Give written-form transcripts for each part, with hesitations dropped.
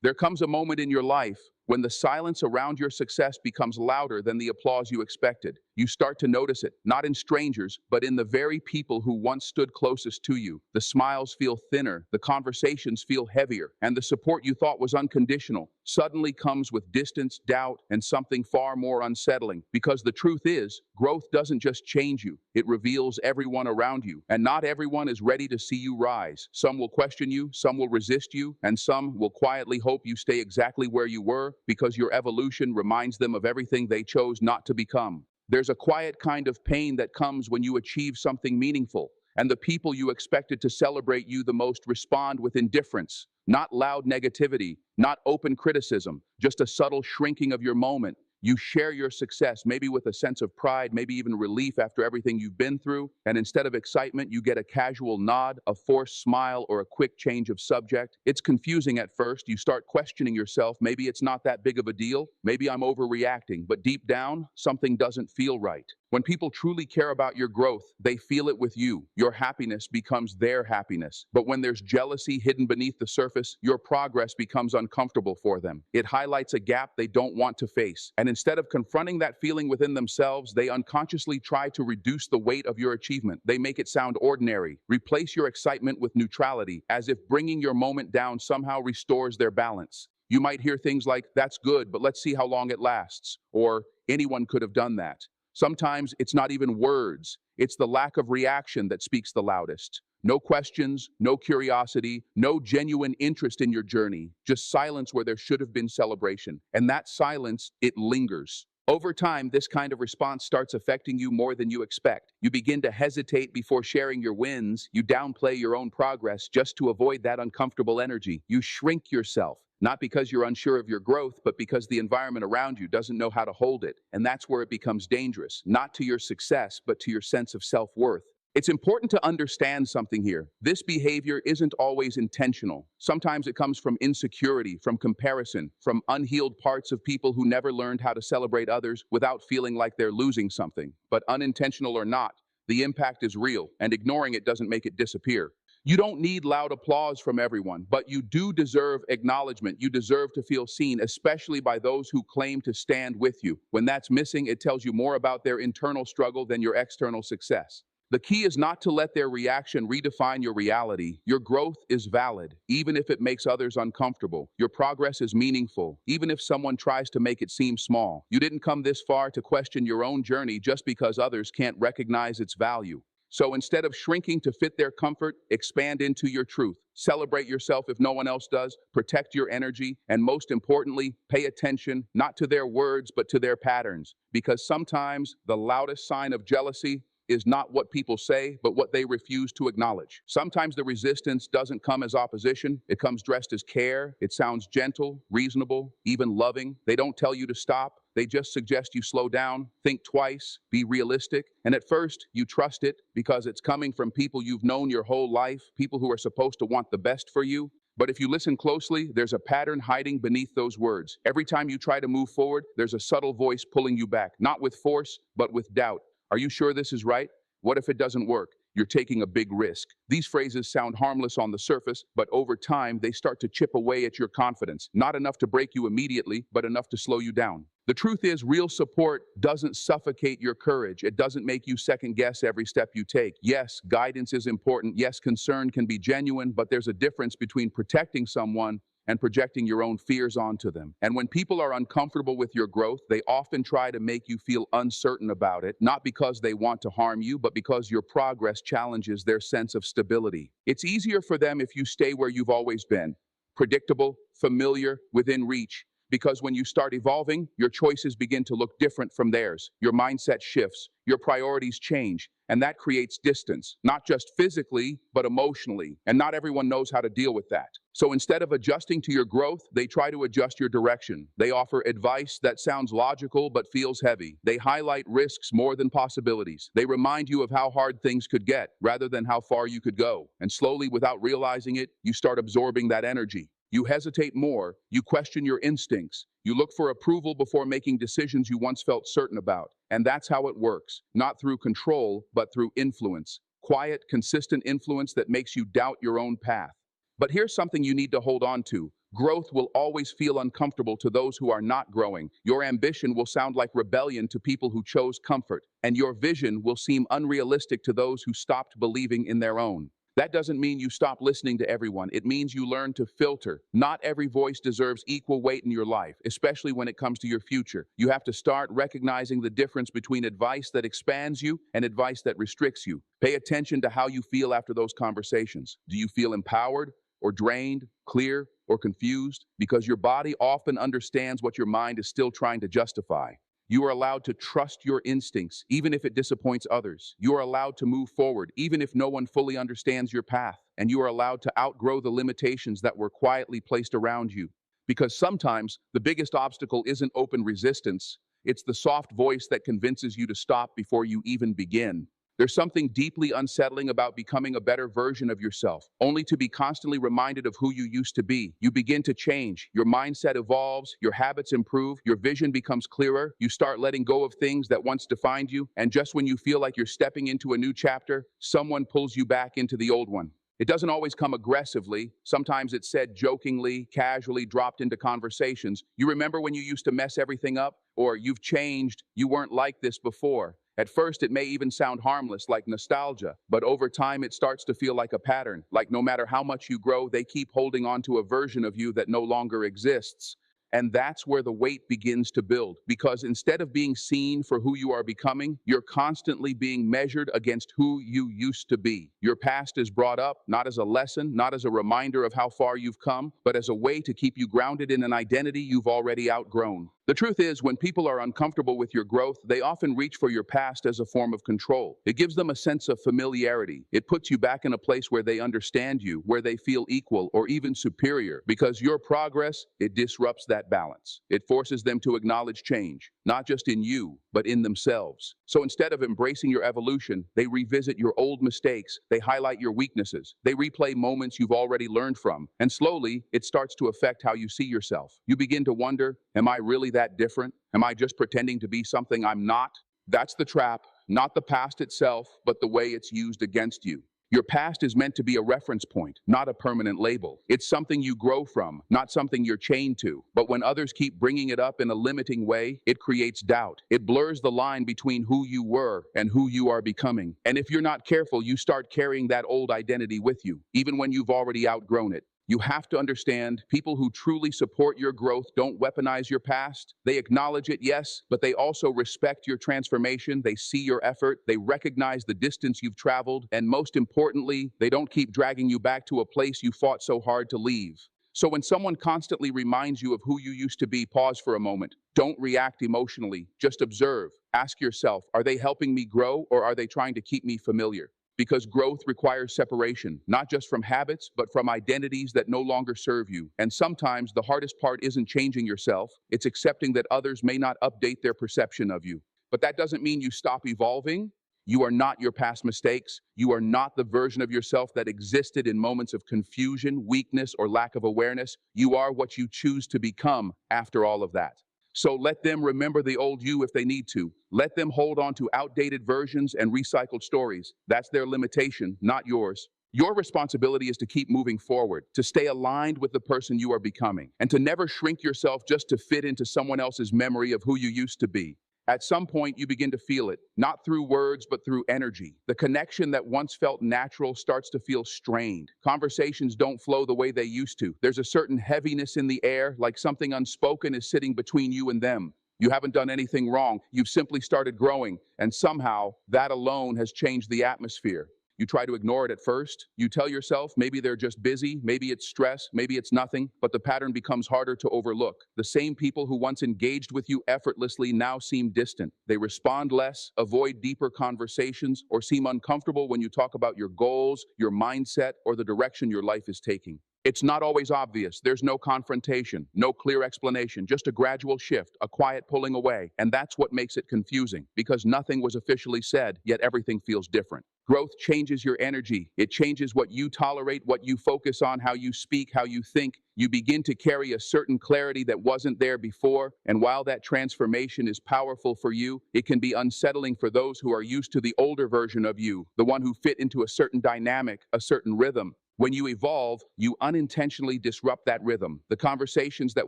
There comes a moment in your life when the silence around your success becomes louder than the applause you expected. You start to notice it, not in strangers, but in the very people who once stood closest to you. The smiles feel thinner, the conversations feel heavier, and the support you thought was unconditional suddenly comes with distance, doubt, and something far more unsettling. Because the truth is, growth doesn't just change you, it reveals everyone around you. And not everyone is ready to see you rise. Some will question you, some will resist you, and some will quietly hope you stay exactly where you were because your evolution reminds them of everything they chose not to become. There's a quiet kind of pain that comes when you achieve something meaningful, and the people you expected to celebrate you the most respond with indifference. Not loud negativity, not open criticism, just a subtle shrinking of your moment. You share your success, maybe with a sense of pride, maybe even relief after everything you've been through, and instead of excitement, you get a casual nod, a forced smile, or a quick change of subject. It's confusing at first. You start questioning yourself. Maybe it's not that big of a deal. Maybe I'm overreacting, but deep down, something doesn't feel right. When people truly care about your growth, they feel it with you. Your happiness becomes their happiness. But when there's jealousy hidden beneath the surface, your progress becomes uncomfortable for them. It highlights a gap they don't want to face. And instead of confronting that feeling within themselves, they unconsciously try to reduce the weight of your achievement. They make it sound ordinary. Replace your excitement with neutrality, as if bringing your moment down somehow restores their balance. You might hear things like, "That's good, but let's see how long it lasts," or "Anyone could have done that." Sometimes it's not even words, it's the lack of reaction that speaks the loudest. No questions, no curiosity, no genuine interest in your journey, just silence where there should have been celebration. And that silence, it lingers. Over time, this kind of response starts affecting you more than you expect. You begin to hesitate before sharing your wins. You downplay your own progress just to avoid that uncomfortable energy. You shrink yourself, not because you're unsure of your growth, but because the environment around you doesn't know how to hold it. And that's where it becomes dangerous, not to your success, but to your sense of self-worth. It's important to understand something here. This behavior isn't always intentional. Sometimes it comes from insecurity, from comparison, from unhealed parts of people who never learned how to celebrate others without feeling like they're losing something. But unintentional or not, the impact is real, and ignoring it doesn't make it disappear. You don't need loud applause from everyone, but you do deserve acknowledgement. You deserve to feel seen, especially by those who claim to stand with you. When that's missing, it tells you more about their internal struggle than your external success. The key is not to let their reaction redefine your reality. Your growth is valid, even if it makes others uncomfortable. Your progress is meaningful, even if someone tries to make it seem small. You didn't come this far to question your own journey just because others can't recognize its value. So instead of shrinking to fit their comfort, expand into your truth. Celebrate yourself if no one else does, protect your energy, and most importantly, pay attention not to their words, but to their patterns. Because sometimes the loudest sign of jealousy is not what people say, but what they refuse to acknowledge. Sometimes the resistance doesn't come as opposition. It comes dressed as care. It sounds gentle, reasonable, even loving. They don't tell you to stop. They just suggest you slow down, think twice, be realistic. And at first, you trust it because it's coming from people you've known your whole life, people who are supposed to want the best for you. But if you listen closely, there's a pattern hiding beneath those words. Every time you try to move forward, there's a subtle voice pulling you back, not with force, but with doubt. Are you sure this is right? What if it doesn't work? You're taking a big risk. These phrases sound harmless on the surface, but over time, they start to chip away at your confidence. Not enough to break you immediately, but enough to slow you down. The truth is, real support doesn't suffocate your courage. It doesn't make you second guess every step you take. Yes, guidance is important. Yes, concern can be genuine, but there's a difference between protecting someone and projecting your own fears onto them. And when people are uncomfortable with your growth, they often try to make you feel uncertain about it, not because they want to harm you, but because your progress challenges their sense of stability. It's easier for them if you stay where you've always been, predictable, familiar, within reach. Because when you start evolving, your choices begin to look different from theirs. Your mindset shifts, your priorities change, and that creates distance, not just physically, but emotionally. And not everyone knows how to deal with that. So instead of adjusting to your growth, they try to adjust your direction. They offer advice that sounds logical but feels heavy. They highlight risks more than possibilities. They remind you of how hard things could get rather than how far you could go. And slowly, without realizing it, you start absorbing that energy. You hesitate more, you question your instincts, you look for approval before making decisions you once felt certain about. And that's how it works, not through control, but through influence. Quiet, consistent influence that makes you doubt your own path. But here's something you need to hold on to. Growth will always feel uncomfortable to those who are not growing. Your ambition will sound like rebellion to people who chose comfort, and your vision will seem unrealistic to those who stopped believing in their own. That doesn't mean you stop listening to everyone. It means you learn to filter. Not every voice deserves equal weight in your life, especially when it comes to your future. You have to start recognizing the difference between advice that expands you and advice that restricts you. Pay attention to how you feel after those conversations. Do you feel empowered or drained, clear or confused? Because your body often understands what your mind is still trying to justify. You are allowed to trust your instincts, even if it disappoints others. You are allowed to move forward, even if no one fully understands your path. And you are allowed to outgrow the limitations that were quietly placed around you. Because sometimes the biggest obstacle isn't open resistance, it's the soft voice that convinces you to stop before you even begin. There's something deeply unsettling about becoming a better version of yourself, only to be constantly reminded of who you used to be. You begin to change, your mindset evolves, your habits improve, your vision becomes clearer, you start letting go of things that once defined you, and just when you feel like you're stepping into a new chapter, someone pulls you back into the old one. It doesn't always come aggressively. Sometimes it's said jokingly, casually dropped into conversations. You remember when you used to mess everything up? Or you've changed, you weren't like this before. At first, it may even sound harmless, like nostalgia, but over time, it starts to feel like a pattern, like no matter how much you grow, they keep holding on to a version of you that no longer exists. And that's where the weight begins to build, because instead of being seen for who you are becoming, you're constantly being measured against who you used to be. Your past is brought up not as a lesson, not as a reminder of how far you've come, but as a way to keep you grounded in an identity you've already outgrown. The truth is, when people are uncomfortable with your growth, they often reach for your past as a form of control. It gives them a sense of familiarity. It puts you back in a place where they understand you, where they feel equal or even superior. Because your progress, it disrupts that balance. It forces them to acknowledge change, not just in you, but in themselves. So instead of embracing your evolution, they revisit your old mistakes, they highlight your weaknesses, they replay moments you've already learned from, and slowly, it starts to affect how you see yourself. You begin to wonder, am I really that different? Am I just pretending to be something I'm not? That's the trap, not the past itself, but the way it's used against you. Your past is meant to be a reference point, not a permanent label. It's something you grow from, not something you're chained to. But when others keep bringing it up in a limiting way, it creates doubt. It blurs the line between who you were and who you are becoming. And if you're not careful, you start carrying that old identity with you, even when you've already outgrown it. You have to understand, people who truly support your growth don't weaponize your past. They acknowledge it, yes, but they also respect your transformation. They see your effort. They recognize the distance you've traveled. And most importantly, they don't keep dragging you back to a place you fought so hard to leave. So when someone constantly reminds you of who you used to be, pause for a moment. Don't react emotionally. Just observe. Ask yourself, are they helping me grow, or are they trying to keep me familiar? Because growth requires separation, not just from habits, but from identities that no longer serve you. And sometimes the hardest part isn't changing yourself, it's accepting that others may not update their perception of you. But that doesn't mean you stop evolving. You are not your past mistakes. You are not the version of yourself that existed in moments of confusion, weakness, or lack of awareness. You are what you choose to become after all of that. So let them remember the old you if they need to. Let them hold on to outdated versions and recycled stories. That's their limitation, not yours. Your responsibility is to keep moving forward, to stay aligned with the person you are becoming, and to never shrink yourself just to fit into someone else's memory of who you used to be. At some point, you begin to feel it, not through words, but through energy. The connection that once felt natural starts to feel strained. Conversations don't flow the way they used to. There's a certain heaviness in the air, like something unspoken is sitting between you and them. You haven't done anything wrong. You've simply started growing, and somehow that alone has changed the atmosphere. You try to ignore it at first. You tell yourself maybe they're just busy, maybe it's stress, maybe it's nothing, but the pattern becomes harder to overlook. The same people who once engaged with you effortlessly now seem distant. They respond less, avoid deeper conversations, or seem uncomfortable when you talk about your goals, your mindset, or the direction your life is taking. It's not always obvious. There's no confrontation, no clear explanation, just a gradual shift, a quiet pulling away. And that's what makes it confusing, because nothing was officially said, yet everything feels different. Growth changes your energy. It changes what you tolerate, what you focus on, how you speak, how you think. You begin to carry a certain clarity that wasn't there before. And while that transformation is powerful for you, it can be unsettling for those who are used to the older version of you, the one who fit into a certain dynamic, a certain rhythm. When you evolve, you unintentionally disrupt that rhythm. The conversations that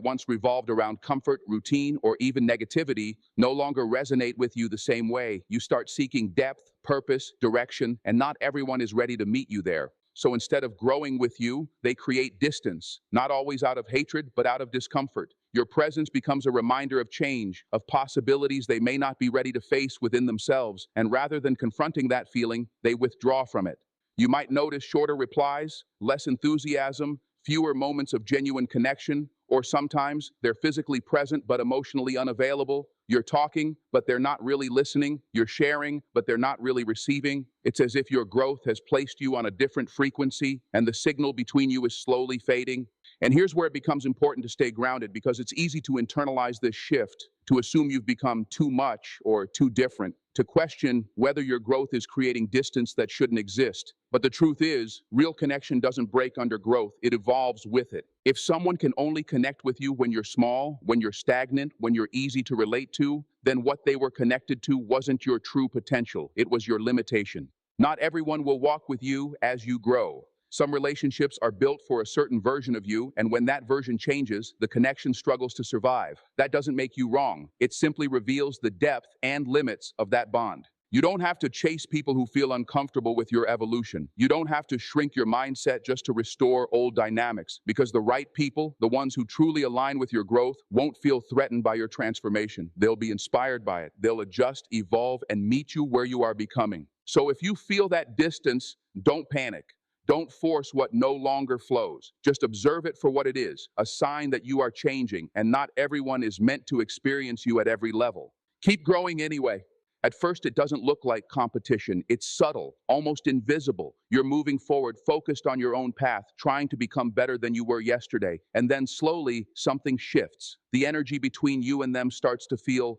once revolved around comfort, routine, or even negativity no longer resonate with you the same way. You start seeking depth, purpose, direction, and not everyone is ready to meet you there. So instead of growing with you, they create distance, not always out of hatred, but out of discomfort. Your presence becomes a reminder of change, of possibilities they may not be ready to face within themselves, and rather than confronting that feeling, they withdraw from it. You might notice shorter replies, less enthusiasm, fewer moments of genuine connection, or sometimes they're physically present but emotionally unavailable. You're talking, but they're not really listening. You're sharing, but they're not really receiving. It's as if your growth has placed you on a different frequency and the signal between you is slowly fading. And here's where it becomes important to stay grounded because it's easy to internalize this shift, to assume you've become too much or too different, to question whether your growth is creating distance that shouldn't exist. But the truth is, real connection doesn't break under growth, it evolves with it. If someone can only connect with you when you're small, when you're stagnant, when you're easy to relate to, then what they were connected to wasn't your true potential, it was your limitation. Not everyone will walk with you as you grow. Some relationships are built for a certain version of you, and when that version changes, the connection struggles to survive. That doesn't make you wrong. It simply reveals the depth and limits of that bond. You don't have to chase people who feel uncomfortable with your evolution. You don't have to shrink your mindset just to restore old dynamics, because the right people, the ones who truly align with your growth, won't feel threatened by your transformation. They'll be inspired by it. They'll adjust, evolve, and meet you where you are becoming. So if you feel that distance, don't panic. Don't force what no longer flows. Just observe it for what it is, a sign that you are changing, and not everyone is meant to experience you at every level. Keep growing anyway. At first, it doesn't look like competition. It's subtle, almost invisible. You're moving forward, focused on your own path, trying to become better than you were yesterday. And then slowly, something shifts. The energy between you and them starts to feel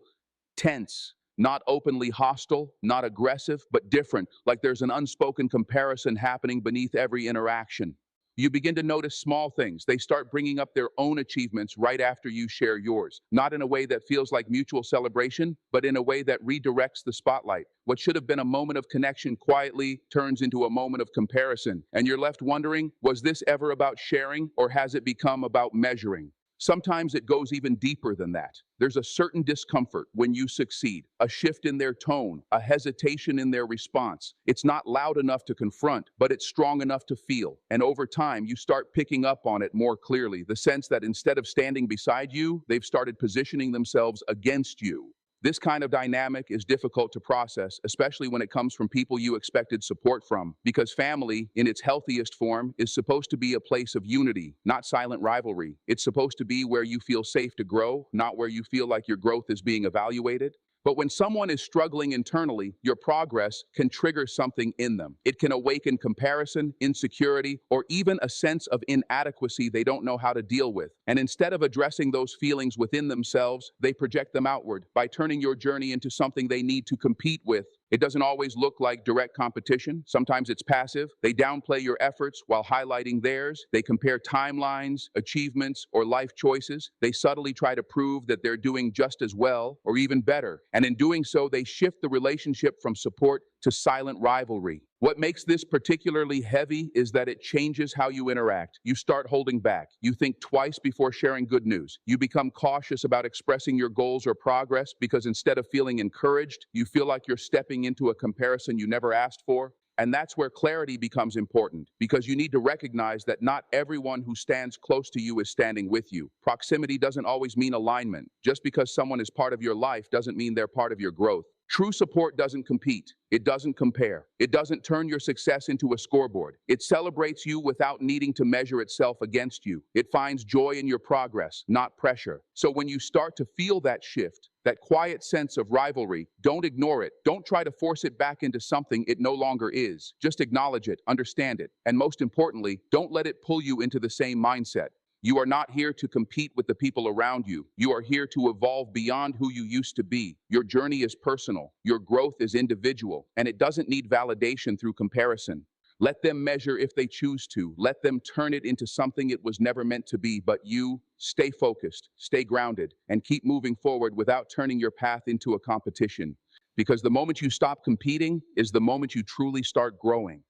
tense. Not openly hostile, not aggressive, but different, like there's an unspoken comparison happening beneath every interaction. You begin to notice small things. They start bringing up their own achievements right after you share yours, not in a way that feels like mutual celebration, but in a way that redirects the spotlight. What should have been a moment of connection quietly turns into a moment of comparison, and you're left wondering, was this ever about sharing, or has it become about measuring? Sometimes it goes even deeper than that. There's a certain discomfort when you succeed, a shift in their tone, a hesitation in their response. It's not loud enough to confront, but it's strong enough to feel. And over time, you start picking up on it more clearly, the sense that instead of standing beside you, they've started positioning themselves against you. This kind of dynamic is difficult to process, especially when it comes from people you expected support from, because family, in its healthiest form, is supposed to be a place of unity, not silent rivalry. It's supposed to be where you feel safe to grow, not where you feel like your growth is being evaluated. But when someone is struggling internally, your progress can trigger something in them. It can awaken comparison, insecurity, or even a sense of inadequacy they don't know how to deal with. And instead of addressing those feelings within themselves, they project them outward by turning your journey into something they need to compete with. It doesn't always look like direct competition. Sometimes it's passive. They downplay your efforts while highlighting theirs. They compare timelines, achievements, or life choices. They subtly try to prove that they're doing just as well or even better. And in doing so, they shift the relationship from support to silent rivalry. What makes this particularly heavy is that it changes how you interact. You start holding back. You think twice before sharing good news. You become cautious about expressing your goals or progress because instead of feeling encouraged, you feel like you're stepping into a comparison you never asked for. And that's where clarity becomes important, because you need to recognize that not everyone who stands close to you is standing with you. Proximity doesn't always mean alignment. Just because someone is part of your life doesn't mean they're part of your growth. True support doesn't compete. It doesn't compare. It doesn't turn your success into a scoreboard. It celebrates you without needing to measure itself against you. It finds joy in your progress, not pressure. So when you start to feel that shift, that quiet sense of rivalry, don't ignore it. Don't try to force it back into something it no longer is. Just acknowledge it, understand it, and most importantly, don't let it pull you into the same mindset. You are not here to compete with the people around you. You are here to evolve beyond who you used to be. Your journey is personal. Your growth is individual, and it doesn't need validation through comparison. Let them measure if they choose to. Let them turn it into something it was never meant to be, but you stay focused, stay grounded, and keep moving forward without turning your path into a competition. Because the moment you stop competing is the moment you truly start growing.